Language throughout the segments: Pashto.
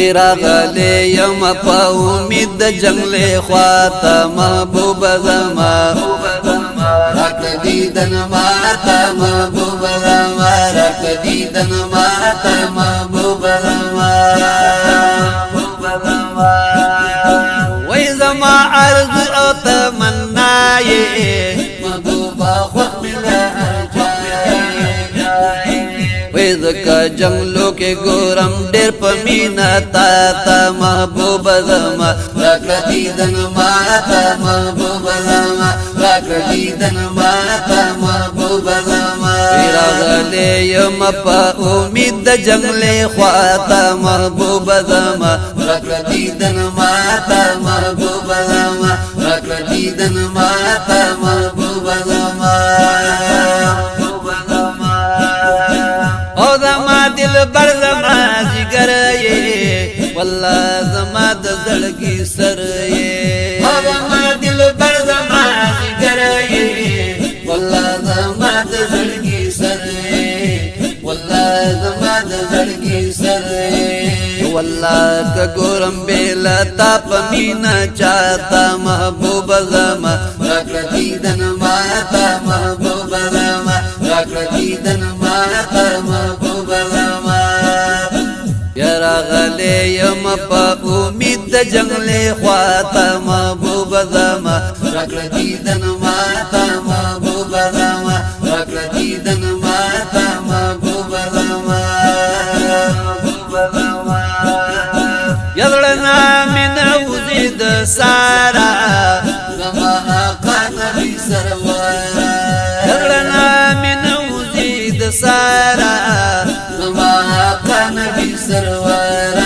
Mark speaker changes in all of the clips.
Speaker 1: وی راغلی یم پا امید د جنگل خواتا محبوب زما راکړه دیدن ماتا محبوب زما راکړه دیدن ماتا محبوب زما وی زما عرض او تمنا یې محبوبا خوښ مې وی زکا جنگلو کے گورم ډیر پمینا تا تا محبوب زما راکړه دیدن ماتا محبوب زما راکړه دیدن ماتا محبوب زما راغلی یم په امید د جنگل خواتا محبوب زما راکړه دیدن ماتا محبوب زما راکړه دیدن ماتا محبوب زما دل بر زما جگر یہ والله زما د زړګي سر یہ زما دل بر زما جگر یہ والله زما د زړګي سر یہ والله زما د زړګي سر یہ والله ک ګورم بلا تا پمینا چاہتا محبوب زما راکړه دیدن ماتا محبوب زما راکړه دیدن ماتا محبوب زما یا راغلی یم په امید د جنگل خواتا محبوب زما راکړه دیدن ماتا محبوب زما راکړه دیدن ماتا محبوب زما یزړنا من وجود سارا زما آقا نبی سرور یزړنا من وجود سارا زما آقا نبی سرور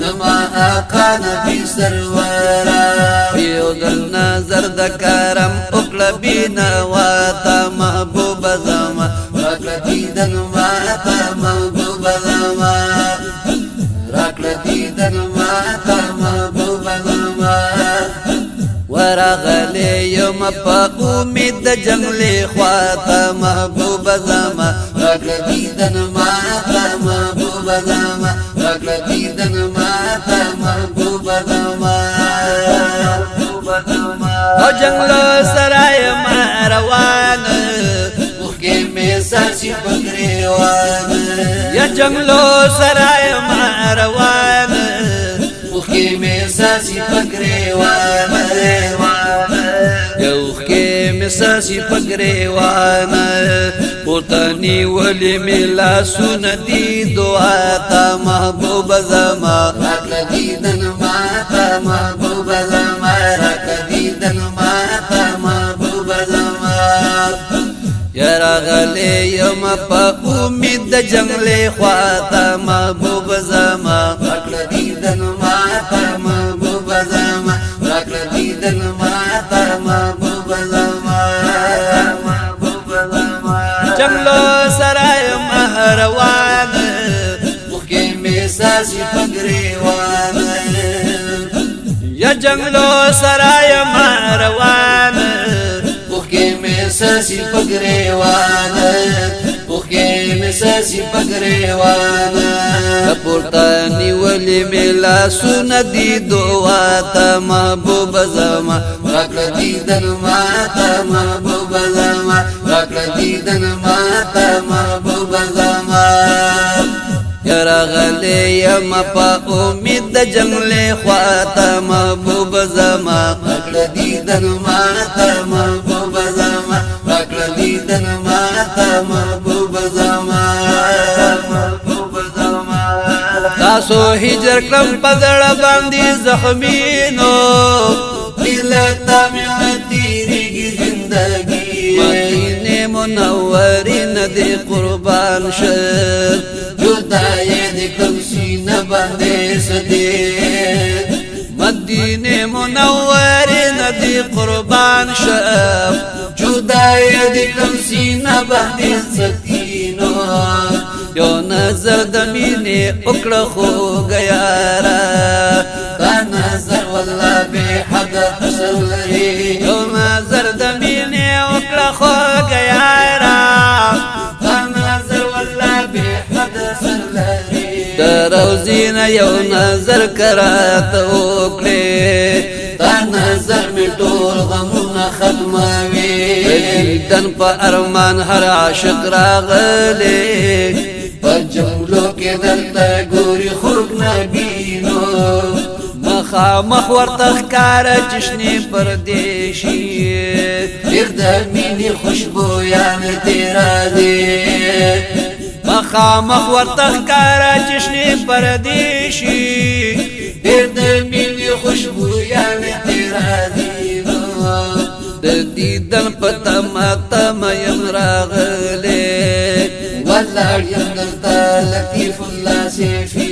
Speaker 1: زما آقا نبی سرور یو دل نظر د کرم وکړه بینا واتا محبوب زما راکړه دیدن ماتا محبوب زما راکړه دیدن ماتا محبوب زما ورغلی یم په امید د جنگل خواتا محبوب زما راکړه دیدن ماتا محبوب زما راکړه دیدن ماتا محبوب زما او جنگلو سرای ما روان اوښکې مې ساسي په ګریوان یا جنگلو سرای ما روان اوښکې مې ساسي په ګریوان اوښکې مې ساسي په ګریوان پورته نیولې مې لاسونه دي دعا ته محبوب زما راکړه دیدن ماتا محبوب زما راکړه دیدن ماتا محبوب زما یا راغلی یم په امید د جنگل خواتا محبوب زما راکړه دیدن ماتا محبوب زما راکړه دیدن ماتا محبوب زما جنگلو سرای مهروان اوښکې مې ساسي په ګریوان یا جنگلو سرای مهروان اوښکې مې ساسي په ګریوان اوښکې مې ساسي په ګریوان پورته نیولې مې لاسونه دي دعا ته محبوب زما راکړه دیدن ماتا محبوب زما راکړه دیدن ماتا محبوب زما یا راغلی یم په امید د جنگل خواتا محبوب زما راکړه دیدن ماتا محبوب زما راکړه دیدن ماتا محبوب زما تاسو هجر کړم په زړه باندې زخمینو ملتا مې تیریږي زندګي مدینه منورې نه دې قربان شه جدای دې کوم سینه باندې سدې مدینه منورې نه دې قربان شه جدای دې کوم سینه باندې سکینو یو نظر د مینې وکړه خو ګیارا کا نظر والله به حد اثر لري یو نظر د مینې وکړه خو ګیارا کا نظر والله به حد اثر لري در روزینا یو نظر کرات وکړې تا نظر می ټول غمونه ختموي دن په ارمان هر عاشق راغلی په جملو کې درته ګوري خوږ نبینو مخامخ ورته ښکاره چشنې پردیشي ډېر د مینې خوشبویان تیرا دی مخامخ ورته ښکاره چشنې پردیشي ډېر د مینې خوشبویان تیرا دی د دیدن په تمه تمه یم راغلی ولاړ یم دلته لطیف الله سیفي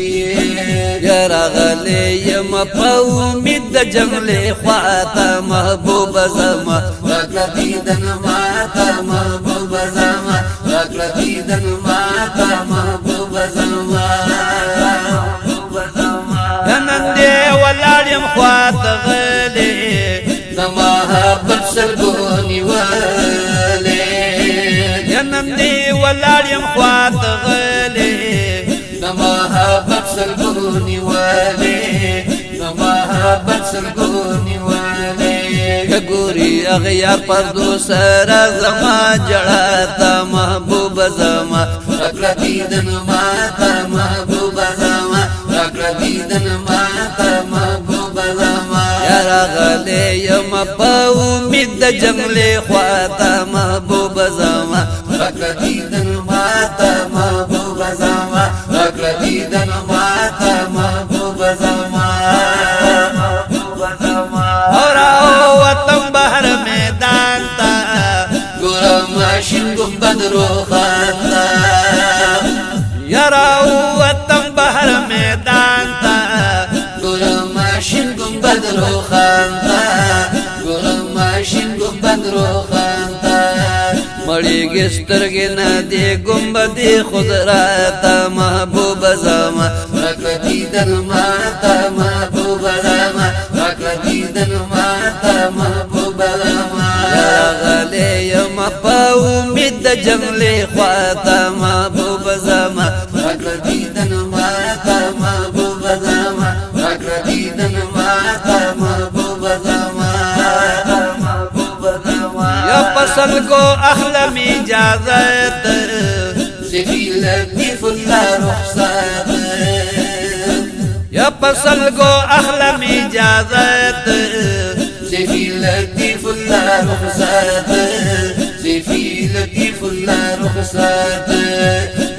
Speaker 1: یا راغلی یم په امید د جنګلې خواته محبوبه زما راکړه دیدن ماته محبوبه زما راکړه دیدن ماته محبوبه زما نن دې ولاړ یم خواته غلی د محبت سلګو نیولې نن دې ولاړ یم خواته غلی د محبت سلګو نیولې د محبت سلګو نیولې ګوري اغیار پردو سره زما جړه تا محبوبه زما راکړه دیدن ماته محبوبه زما راکړه دیدن ماته محبوبه زما یا راغلی یم په امید د جنګلې خواته محبوبه زما راکړه دیدن ماته محبوبه زما راکړه دیدن ماته محبوبه زما اور وطن بهر میدان تا ګورم ماشین ګمبد روخان تا یرا وطن بهر میدان تا ګورم ماشین ګمبد روخان تا ګورم ماشین ګمبد روخان تا مړیږي سترګې نه دی ګمبدې خود راته محبوبه زما راکړه دیدن ماته محبوبه زما راکړه دیدن ماته محبوبه زما راغلی یم په امید د جنګلې خواته محبوبه زما راکړه دیدن ماته محبوبه زما راکړه دیدن ماته محبوبه زما یا پسند کو اخلم اجازت سفی لطیف اللہ رخصت یا پسند کو اخلم اجازت سفی لطیف اللہ رخصت سفی لطیف اللہ رخصت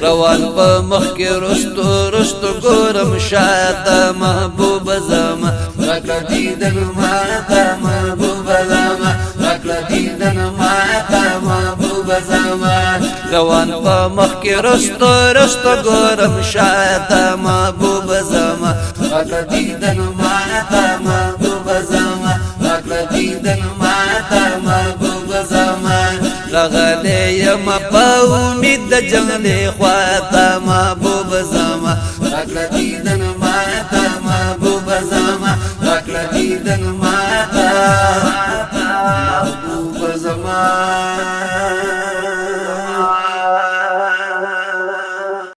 Speaker 1: روان په مخ کې رستو رستو ګورم شاته محبوبه زما راکړه دیدن ماته محبوبه زما راکړه دیدن ماته محبوبه زما روان په مخ کې رستو رستو ګورم شاته محبوبه زما راکړه دیدن ماته محبوبه زما راکړه دیدن ماته محبوبه زما راغلی یم په امید د جنګلې خواته محبوبه زما راکړه دیدن ماته محبوبه زما راکړه دیدن